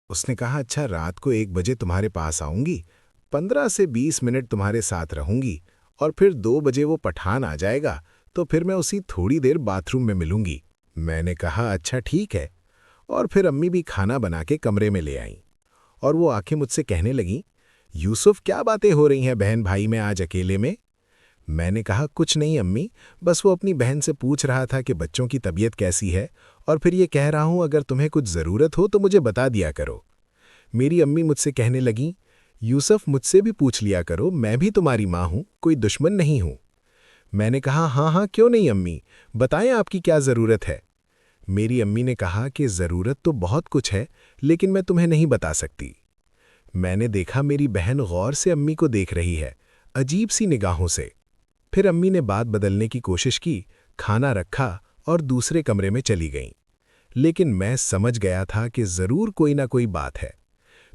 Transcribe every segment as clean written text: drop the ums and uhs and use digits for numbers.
उसने कहा, अच्छा रात को 1 बजे तुम्हारे पास आऊंगी, 15 से 20 मिनट तुम्हारे साथ रहूंगी और फिर 2 बजे वो पठान आ जाएगा तो फिर मैं उसी थोड़ी देर बाथरूम में मिलूंगी। मैंने कहा, अच्छा ठीक है। और फिर अम्मी भी खाना बना के कमरे में ले आईं और वो आके मुझसे कहने लगीं, यूसुफ क्या बातें हो रही हैं बहन भाई में आज अकेले में? मैंने कहा, कुछ नहीं अम्मी, बस वो अपनी बहन से पूछ रहा था कि बच्चों की तबीयत कैसी है और फिर ये कह रहा हूं अगर तुम्हें कुछ ज़रूरत हो तो मुझे बता दिया करो। मेरी अम्मी मुझसे कहने लगीं, यूसुफ मुझसे भी पूछ लिया करो, मैं भी तुम्हारी माँ हूं, कोई दुश्मन नहीं हूं। मैंने कहा, हाँ हाँ क्यों नहीं अम्मी, बताएं आपकी क्या ज़रूरत है। मेरी अम्मी ने कहा कि ज़रूरत तो बहुत कुछ है लेकिन मैं तुम्हें नहीं बता सकती। मैंने देखा मेरी बहन गौर से अम्मी को देख रही है, अजीब सी निगाहों से। फिर अम्मी ने बात बदलने की कोशिश की, खाना रखा और दूसरे कमरे में चली गईं। लेकिन मैं समझ गया था कि ज़रूर कोई ना कोई बात है।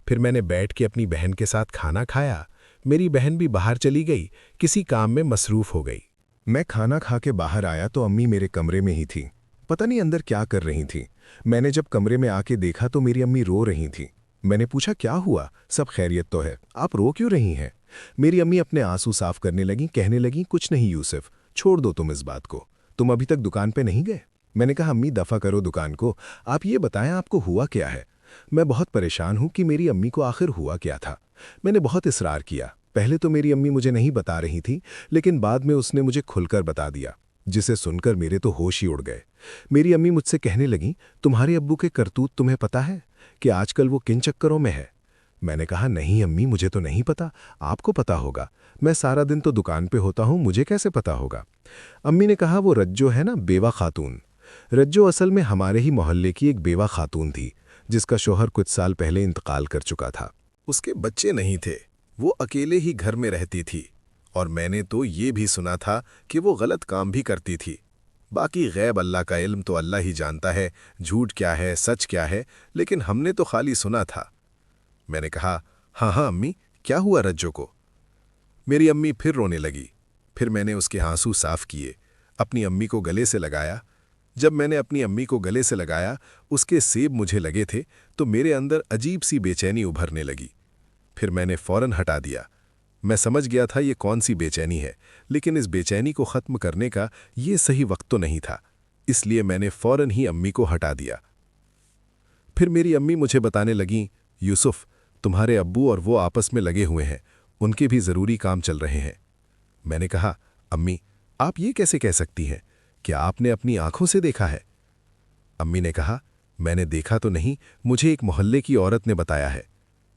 फिर मैंने बैठ के अपनी बहन के साथ खाना खाया। मेरी बहन भी बाहर चली गई, किसी काम में मसरूफ़ हो गई। मैं खाना खा के बाहर आया तो अम्मी मेरे कमरे में ही थी। पता नहीं अंदर क्या कर रही थी। मैंने जब कमरे में आके देखा तो मेरी अम्मी रो रही थी। मैंने पूछा, क्या हुआ, सब खैरियत तो है, आप रो क्यों रही हैं? मेरी अम्मी अपने आंसू साफ करने लगीं, कहने लगीं, कुछ नहीं यूसुफ, छोड़ दो तुम इस बात को, तुम अभी तक दुकान पे नहीं गए? मैंने कहा, अम्मी दफ़ा करो दुकान को, आप ये बताएं आपको हुआ क्या है। मैं बहुत परेशान हूं कि मेरी अम्मी को आखिर हुआ क्या था। मैंने बहुत इसरार किया। पहले तो मेरी अम्मी मुझे नहीं बता रही थी, लेकिन बाद में उसने मुझे खुलकर बता दिया, जिसे सुनकर मेरे तो होश ही उड़ गए। मेरी अम्मी मुझसे कहने लगीं, तुम्हारे अब्बू के करतूत तुम्हें पता है कि आजकल वो किन चक्करों में है? मैंने कहा, नहीं अम्मी, मुझे तो नहीं पता, आपको पता होगा, मैं सारा दिन तो दुकान पे होता हूं, मुझे कैसे पता होगा? अम्मी ने कहा, वो रज्जो है ना, बेवा खातून। रज्जो असल में हमारे ही मोहल्ले की एक बेवा खातून थी, जिसका शोहर कुछ साल पहले इंतकाल कर चुका था। उसके बच्चे नहीं थे, वो अकेले ही घर में रहती थी और मैंने तो ये भी सुना था कि वो गलत काम भी करती थी। बाकी गैब अल्लाह का इल्म तो अल्लाह ही जानता है, झूठ क्या है सच क्या है, लेकिन हमने तो खाली सुना था। मैंने कहा, हाँ हाँ अम्मी, क्या हुआ रज्जो को? मेरी अम्मी फिर रोने लगी। फिर मैंने उसके आंसू साफ किए, अपनी अम्मी को गले से लगाया। जब मैंने अपनी अम्मी को गले से लगाया, उसके सेब मुझे लगे थे तो मेरे अंदर अजीब सी बेचैनी उभरने लगी। फिर मैंने फौरन हटा दिया। मैं समझ गया था ये कौन सी बेचैनी है, लेकिन इस बेचैनी को ख़त्म करने का ये सही वक्त तो नहीं था, इसलिए मैंने फौरन ही अम्मी को हटा दिया। फिर मेरी अम्मी मुझे बताने लगीं, यूसुफ, तुम्हारे अब्बू और वो आपस में लगे हुए हैं, उनके भी ज़रूरी काम चल रहे हैं। मैंने कहा, अम्मी, आप ये कैसे कह सकती हैं? क्या आपने अपनी आंखों से देखा है? अम्मी ने कहा, मैंने देखा तो नहीं, मुझे एक मोहल्ले की औरत ने बताया है।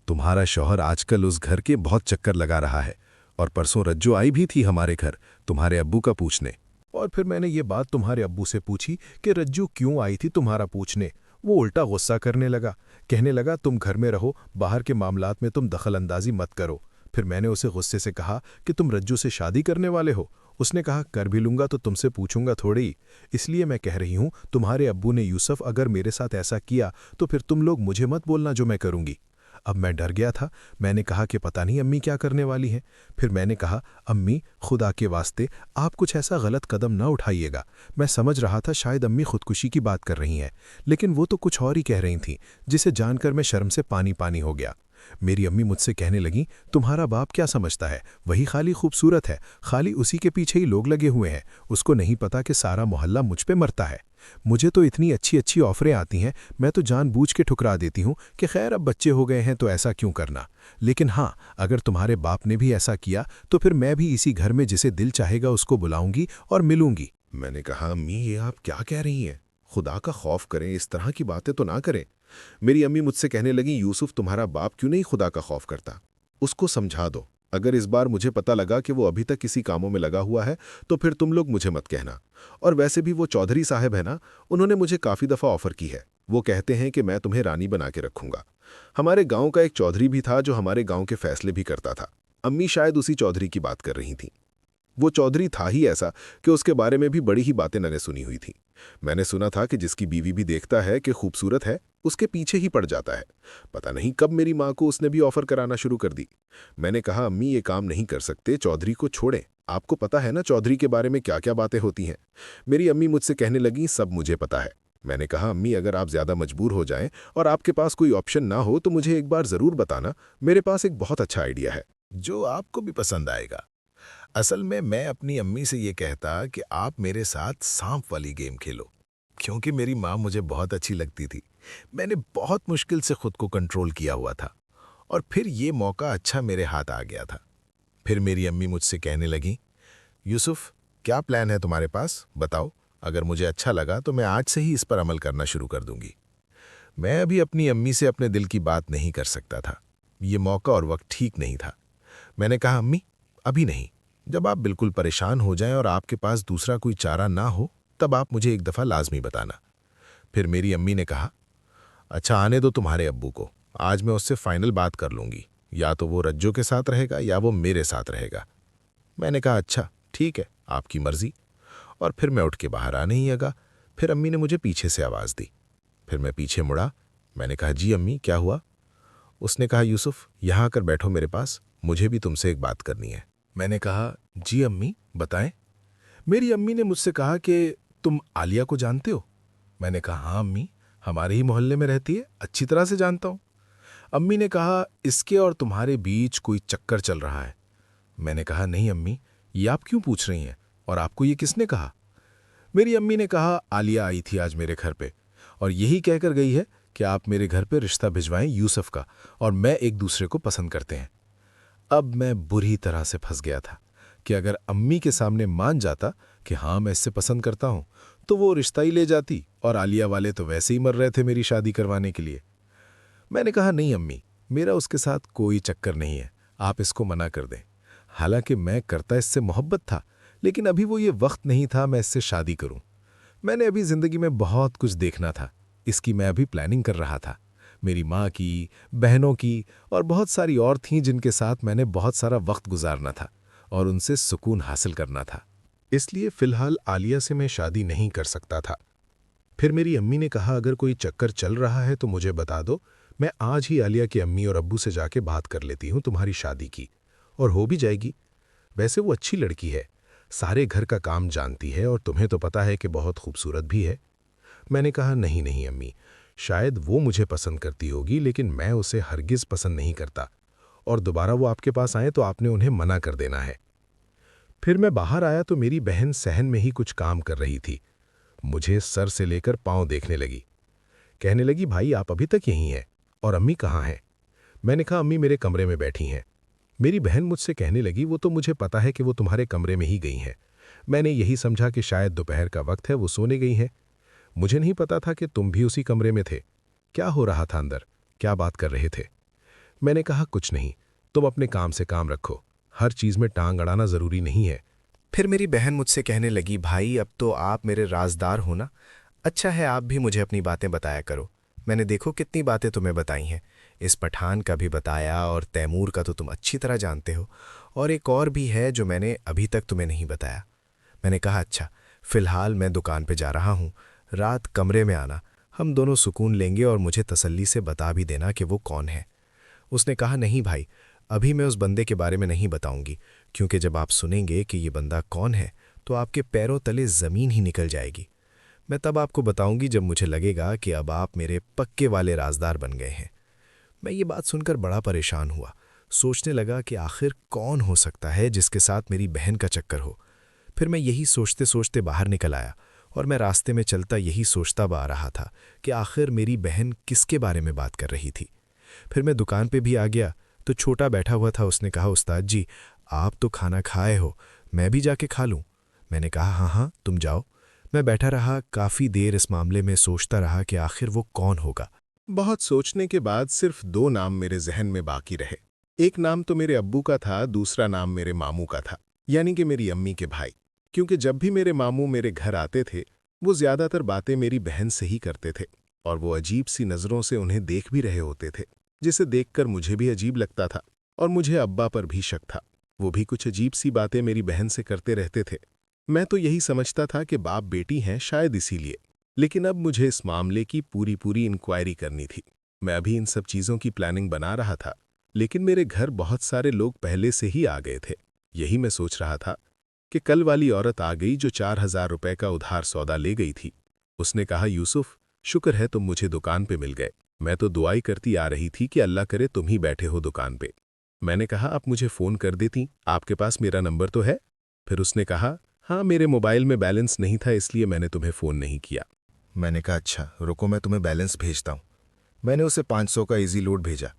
तुम्हारा शौहर आजकल उस घर के बहुत चक्कर लगा रहा है और परसों रज्जो आई भी थी हमारे घर तुम्हारे अब्बू का पूछने। और फिर मैंने ये बात तुम्हारे अब्बू से पूछी कि रज्जू क्यों आई थी तुम्हारा पूछने। वो उल्टा गुस्सा करने लगा, कहने लगा तुम घर में रहो, बाहर के मामलात में तुम दखल अंदाजी मत करो। फिर मैंने उसे गुस्से से कहा कि तुम रज्जू से शादी करने वाले हो। उसने कहा, कर भी लूंगा तो तुमसे पूछूंगा थोड़ी, इसलिए मैं कह रही हूं तुम्हारे अब्बू ने यूसुफ अगर मेरे साथ ऐसा किया तो फिर तुम लोग मुझे मत बोलना जो मैं करूंगी। अब मैं डर गया था। मैंने कहा कि पता नहीं अम्मी क्या करने वाली हैं। फिर मैंने कहा, अम्मी खुदा के वास्ते आप कुछ ऐसा गलत कदम न उठाइएगा। मैं समझ रहा था शायद अम्मी खुदकुशी की बात कर रही हैं, लेकिन वो तो कुछ और ही कह रही थीं, जिसे जानकर मैं शर्म से पानी पानी हो गया। मेरी अम्मी मुझसे कहने लगी, तुम्हारा बाप क्या समझता है, वही खाली खूबसूरत है, खाली उसी के पीछे ही लोग लगे हुए हैं, उसको नहीं पता कि सारा मोहल्ला मुझ पे मरता है। मुझे तो इतनी अच्छी अच्छी ऑफरें आती हैं, मैं तो जानबूझ के ठुकरा देती हूँ कि खैर अब बच्चे हो गए हैं तो ऐसा क्यों करना। लेकिन हाँ, अगर तुम्हारे बाप ने भी ऐसा किया तो फिर मैं भी इसी घर में जिसे दिल चाहेगा उसको बुलाऊंगी और मिलूंगी। मैंने कहा, अम्मी ये आप क्या कह रही हैं? खुदा का खौफ करें, इस तरह की बातें तो ना करें। मेरी अम्मी मुझसे कहने लगी, यूसुफ तुम्हारा बाप क्यों नहीं खुदा का खौफ करता? उसको समझा दो। अगर इस बार मुझे पता लगा कि वो अभी तक किसी कामों में लगा हुआ है तो फिर तुम लोग मुझे मत कहना। और वैसे भी वो चौधरी साहब है ना, उन्होंने मुझे काफ़ी दफ़ा ऑफ़र की है। वो कहते हैं कि मैं तुम्हें रानी बना के रखूंगा। हमारे गांव का एक चौधरी भी था जो हमारे गांव के फैसले भी करता था। अम्मी शायद उसी चौधरी की बात कर रही थीं। वो चौधरी था ही ऐसा कि उसके बारे में भी बड़ी ही बातें मैंने सुनी हुई थी। मैंने सुना था कि जिसकी बीवी भी देखता है कि खूबसूरत है, उसके पीछे ही पड़ जाता है। पता नहीं कब मेरी माँ को उसने भी ऑफर कराना शुरू कर दी। मैंने कहा, अम्मी ये काम नहीं कर सकते, चौधरी को छोड़ें, आपको पता है ना चौधरी के बारे में क्या क्या बातें होती हैं। मेरी अम्मी मुझसे कहने लगी, सब मुझे पता है, मैंने कहा, अम्मी अगर आप ज़्यादा मजबूर हो जाएं और आपके पास कोई ऑप्शन ना हो तो मुझे एक बार ज़रूर बताना, मेरे पास एक बहुत अच्छा आइडिया है। जो आपको भी पसंद आएगा। असल में मैं अपनी अम्मी से ये कहता कि आप मेरे साथ सांप वाली गेम खेलो, क्योंकि मेरी माँ मुझे बहुत अच्छी लगती थी। मैंने बहुत मुश्किल से खुद को कंट्रोल किया हुआ था और फिर ये मौका अच्छा मेरे हाथ आ गया था। फिर मेरी अम्मी मुझसे कहने लगी, यूसुफ, क्या प्लान है तुम्हारे पास, बताओ। अगर मुझे अच्छा लगा तो मैं आज से ही इस पर अमल करना शुरू कर दूंगी। मैं अभी अपनी अम्मी से अपने दिल की बात नहीं कर सकता था। ये मौका और वक्त ठीक नहीं था। मैंने कहा, अम्मी, अभी नहीं। जब आप बिल्कुल परेशान हो जाएं और आपके पास दूसरा कोई चारा ना हो, तब आप मुझे एक दफ़ा लाजमी बताना। फिर मेरी अम्मी ने कहा, अच्छा, आने दो तुम्हारे अब्बू को। आज मैं उससे फाइनल बात कर लूँगी। या तो वो रज्जो के साथ रहेगा या वो मेरे साथ रहेगा। मैंने कहा, अच्छा ठीक है, आपकी मर्जी। और फिर मैं उठ के बाहर आने ही लगा। फिर अम्मी ने मुझे पीछे से आवाज़ दी। फिर मैं पीछे मुड़ा। मैंने कहा, जी अम्मी, क्या हुआ? उसने कहा, यूसुफ, यहाँ आकर बैठो मेरे पास, मुझे भी तुमसे एक बात करनी है। मैंने कहा, जी अम्मी, बताएं। मेरी अम्मी ने मुझसे कहा कि तुम आलिया को जानते हो। मैंने कहा, हाँ अम्मी, हमारे ही मोहल्ले में रहती है, अच्छी तरह से जानता हूँ। अम्मी ने कहा, इसके और तुम्हारे बीच कोई चक्कर चल रहा है। मैंने कहा, नहीं अम्मी, ये आप क्यों पूछ रही हैं, और आपको ये किसने कहा? मेरी अम्मी ने कहा, आलिया आई थी आज मेरे घर पे और यही कहकर गई है कि आप मेरे घर पे रिश्ता भिजवाएं यूसुफ का, और मैं एक दूसरे को पसंद करते हैं। अब मैं बुरी तरह से फंस गया था कि अगर अम्मी के सामने मान जाता कि हाँ मैं इससे पसंद करता हूं, तो वो रिश्ता ही ले जाती और आलिया वाले तो वैसे ही मर रहे थे मेरी शादी करवाने के लिए। मैंने कहा, नहीं अम्मी, मेरा उसके साथ कोई चक्कर नहीं है, आप इसको मना कर दें। हालांकि मैं करता इससे मोहब्बत था, लेकिन अभी वो ये वक्त नहीं था मैं इससे शादी करूं। मैंने अभी ज़िंदगी में बहुत कुछ देखना था, इसकी मैं अभी प्लानिंग कर रहा था। मेरी माँ की, बहनों की और बहुत सारी और थीं जिनके साथ मैंने बहुत सारा वक्त गुजारना था और उनसे सुकून हासिल करना था। इसलिए फ़िलहाल आलिया से मैं शादी नहीं कर सकता था। फिर मेरी अम्मी ने कहा, अगर कोई चक्कर चल रहा है तो मुझे बता दो, मैं आज ही आलिया की अम्मी और अब्बू से जाके बात कर लेती हूँ तुम्हारी शादी की, और हो भी जाएगी। वैसे वो अच्छी लड़की है, सारे घर का काम जानती है और तुम्हें तो पता है कि बहुत खूबसूरत भी है। मैंने कहा, नहीं नहीं अम्मी, शायद वो मुझे पसंद करती होगी, लेकिन मैं उसे हरगिज़ पसंद नहीं करता, और दोबारा वो आपके पास आए तो आपने उन्हें मना कर देना है। फिर मैं बाहर आया तो मेरी बहन सहन में ही कुछ काम कर रही थी। मुझे सर से लेकर पाँव देखने लगी। कहने लगी, भाई आप अभी तक यहीं हैं, और अम्मी कहाँ हैं? मैंने कहा, अम्मी मेरे कमरे में बैठी हैं। मेरी बहन मुझसे कहने लगी, वो तो मुझे पता है कि वो तुम्हारे कमरे में ही गई हैं। मैंने यही समझा कि शायद दोपहर का वक्त है, वो सोने गई हैं। मुझे नहीं पता था कि तुम भी उसी कमरे में थे। क्या हो रहा था अंदर, क्या बात कर रहे थे? मैंने कहा, कुछ नहीं, तुम अपने काम से काम रखो, हर चीज़ में टांग अड़ाना ज़रूरी नहीं है। फिर मेरी बहन मुझसे कहने लगी, भाई अब तो आप मेरे राजदार हो ना, अच्छा है आप भी मुझे अपनी बातें बताया करो। मैंने देखो कितनी बातें तुम्हें बताई हैं, इस पठान का भी बताया और तैमूर का तो तुम अच्छी तरह जानते हो, और एक और भी है जो मैंने अभी तक तुम्हें नहीं बताया। मैंने कहा, अच्छा, फ़िलहाल मैं दुकान पे जा रहा हूँ, रात कमरे में आना, हम दोनों सुकून लेंगे और मुझे तसल्ली से बता भी देना कि वो कौन है। उसने कहा, नहीं भाई, अभी मैं उस बंदे के बारे में नहीं बताऊंगी, क्योंकि जब आप सुनेंगे कि ये बंदा कौन है तो आपके पैरों तले ज़मीन ही निकल जाएगी। मैं तब आपको बताऊंगी जब मुझे लगेगा कि अब आप मेरे पक्के वाले राजदार बन गए हैं। मैं ये बात सुनकर बड़ा परेशान हुआ, सोचने लगा कि आखिर कौन हो सकता है जिसके साथ मेरी बहन का चक्कर हो। फिर मैं यही सोचते सोचते बाहर निकल आया, और मैं रास्ते में चलता यही सोचता आ रहा था कि आखिर मेरी बहन किसके बारे में बात कर रही थी। फिर मैं दुकान पे भी आ गया तो छोटा बैठा हुआ था। उसने कहा, उस्ताद जी, आप तो खाना खाए हो, मैं भी जाके खा लूँ? मैंने कहा, हाँ हाँ, तुम जाओ। मैं बैठा रहा, काफ़ी देर इस मामले में सोचता रहा कि आखिर वो कौन होगा। बहुत सोचने के बाद सिर्फ दो नाम मेरे जहन में बाकी रहे। एक नाम तो मेरे अब्बू का था, दूसरा नाम मेरे मामू का था, यानी कि मेरी अम्मी के भाई। क्योंकि जब भी मेरे मामू मेरे घर आते थे, वो ज़्यादातर बातें मेरी बहन से ही करते थे, और वो अजीब सी नज़रों से उन्हें देख भी रहे होते थे, जिसे देखकर मुझे भी अजीब लगता था, और मुझे अब्बा पर भी शक था। वो भी कुछ अजीब सी बातें मेरी बहन से करते रहते थे। मैं तो यही समझता था कि बाप बेटी हैं, शायद इसीलिए। लेकिन अब मुझे इस मामले की पूरी इंक्वायरी करनी थी। मैं अभी इन सब चीज़ों की प्लानिंग बना रहा था, लेकिन मेरे घर बहुत सारे लोग पहले से ही आ गए थे। यही मैं सोच रहा था कि कल वाली औरत आ गई जो 4000 रुपए का उधार सौदा ले गई थी। उसने कहा, यूसुफ, शुक्र है तुम मुझे दुकान पे मिल गए। मैं तो दुआई करती आ रही थी कि अल्लाह करे तुम ही बैठे हो दुकान पे। मैंने कहा आप मुझे फ़ोन कर देती, आपके पास मेरा नंबर तो है? फिर उसने कहा हाँ, मेरे मोबाइल में बैलेंस नहीं था इसलिए मैंने तुम्हें फ़ोन नहीं किया। मैंने कहा अच्छा रुको मैं तुम्हें बैलेंस भेजता हूँ। मैंने उसे 500 का इजी लोड भेजा।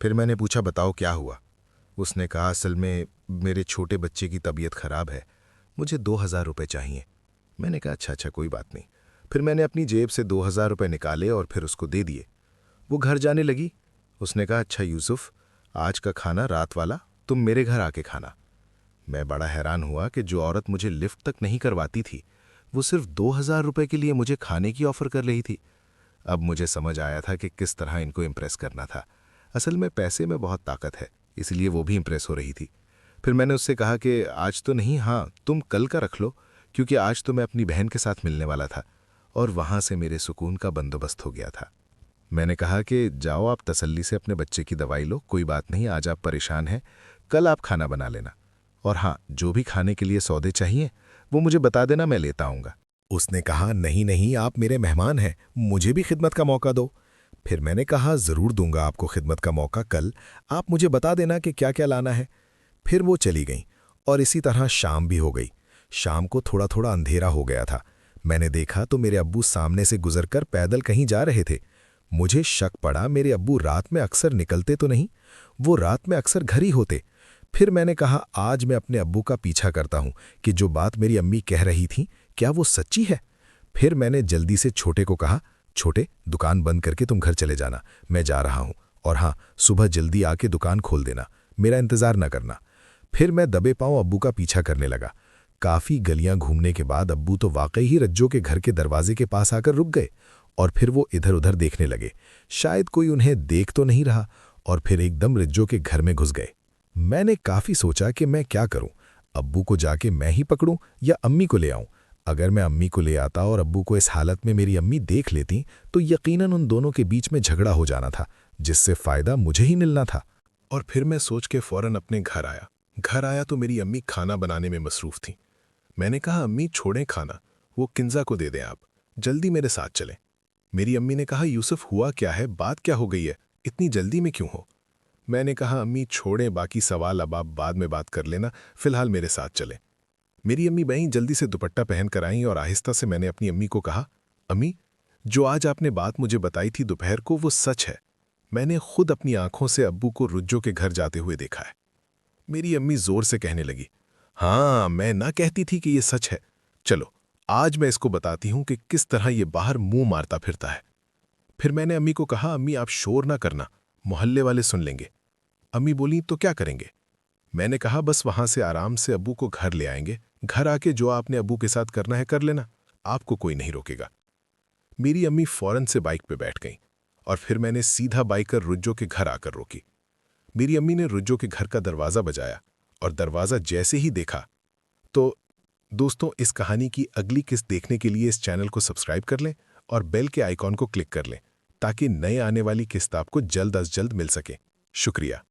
फिर मैंने पूछा बताओ क्या हुआ। उसने कहा असल में मेरे छोटे बच्चे की तबीयत खराब है, मुझे 2000 रुपये चाहिए। मैंने कहा अच्छा अच्छा कोई बात नहीं। फिर मैंने अपनी जेब से 2000 रुपये निकाले और फिर उसको दे दिए। वो घर जाने लगी। उसने कहा अच्छा यूसुफ, आज का खाना रात वाला तुम मेरे घर आके खाना। मैं बड़ा हैरान हुआ कि जो औरत मुझे लिफ्ट तक नहीं करवाती थी वो सिर्फ 2000 रुपये के लिए मुझे खाने की ऑफ़र कर रही थी। अब मुझे समझ आया था कि किस तरह इनको इम्प्रेस करना था। असल में पैसे में बहुत ताकत है, इसलिए वो भी इम्प्रेस हो रही थी। फिर मैंने उससे कहा कि आज तो नहीं, हाँ तुम कल का रख लो, क्योंकि आज तो मैं अपनी बहन के साथ मिलने वाला था। और वहाँ से मेरे सुकून का बंदोबस्त हो गया था। मैंने कहा कि जाओ आप तसल्ली से अपने बच्चे की दवाई लो, कोई बात नहीं, आज आप परेशान हैं, कल आप खाना बना लेना। और हाँ, जो भी खाने के लिए सौदे चाहिए वो मुझे बता देना, मैं लेता आऊँगा। उसने कहा नहीं नहीं, आप मेरे मेहमान हैं, मुझे भी खिदमत का मौका दो। फिर मैंने कहा ज़रूर दूंगा आपको खिदमत का मौका, कल आप मुझे बता देना कि क्या क्या लाना है। फिर वो चली गईं और इसी तरह शाम भी हो गई। शाम को थोड़ा थोड़ा अंधेरा हो गया था। मैंने देखा तो मेरे अब्बू सामने से गुजरकर पैदल कहीं जा रहे थे। मुझे शक पड़ा मेरे अब्बू रात में अक्सर निकलते तो नहीं, वो रात में अक्सर घर ही होते। फिर मैंने कहा आज मैं अपने अब्बू का पीछा करता हूँ कि जो बात मेरी अम्मी कह रही थी क्या वो सच्ची है। फिर मैंने जल्दी से छोटे को कहा छोटे, दुकान बंद करके तुम घर चले जाना, मैं जा रहा हूँ, और हाँ सुबह जल्दी आके दुकान खोल देना, मेरा इंतज़ार न करना। फिर मैं दबे पांव अब्बू का पीछा करने लगा। काफ़ी गलियां घूमने के बाद अब्बू तो वाकई ही रज्जो के घर के दरवाजे के पास आकर रुक गए और फिर वो इधर उधर देखने लगे, शायद कोई उन्हें देख तो नहीं रहा, और फिर एकदम रज्जो के घर में घुस गए। मैंने काफ़ी सोचा कि मैं क्या करूं, अब्बू को जाके मैं ही पकड़ूं या अम्मी को ले आऊं। अगर मैं अम्मी को ले आता और अब्बू को इस हालत में मेरी अम्मी देख लेती तो यकीनन उन दोनों के बीच में झगड़ा हो जाना था, जिससे फ़ायदा मुझे ही मिलना था। और फिर मैं सोच के फ़ौरन अपने घर आया। घर आया तो मेरी अम्मी खाना बनाने में मसरूफ़ थी। मैंने कहा अम्मी छोड़ें खाना, वो किंजा को दे दें, आप जल्दी मेरे साथ चलें। मेरी अम्मी ने कहा यूसुफ हुआ क्या है, बात क्या हो गई है, इतनी जल्दी में क्यों हो? मैंने कहा अम्मी छोड़ें, बाकी सवाल अब आप बाद में बात कर लेना, फ़िलहाल मेरे साथ चलें। मेरी अम्मी बहन जल्दी से दुपट्टा पहन कर आईं और आहिस्ता से मैंने अपनी अम्मी को कहा अम्मी, जो आज आपने बात मुझे बताई थी दोपहर को वो सच है। मैंने खुद अपनी आंखों से अब्बू को रुज्जो के घर जाते हुए देखा है। मेरी अम्मी जोर से कहने लगी हाँ, मैं ना कहती थी कि ये सच है। चलो आज मैं इसको बताती हूं कि किस तरह ये बाहर मुंह मारता फिरता है। फिर मैंने अम्मी को कहा अम्मी आप शोर ना करना, मोहल्ले वाले सुन लेंगे। अम्मी बोली तो क्या करेंगे? मैंने कहा बस वहां से आराम से अब्बू को घर ले आएंगे, घर आके जो आपने अब्बू के साथ करना है कर लेना, आपको कोई नहीं रोकेगा। मेरी अम्मी फौरन से बाइक पे बैठ गईं और फिर मैंने सीधा बाइक कर रुज्जो के घर आकर रोकी। मेरी अम्मी ने रुज्जो के घर का दरवाज़ा बजाया और दरवाज़ा जैसे ही देखा तो दोस्तों, इस कहानी की अगली किस्त देखने के लिए इस चैनल को सब्सक्राइब कर लें और बेल के आइकॉन को क्लिक कर लें ताकि नए आने वाली किस्त आपको जल्द अज जल्द मिल सके। शुक्रिया।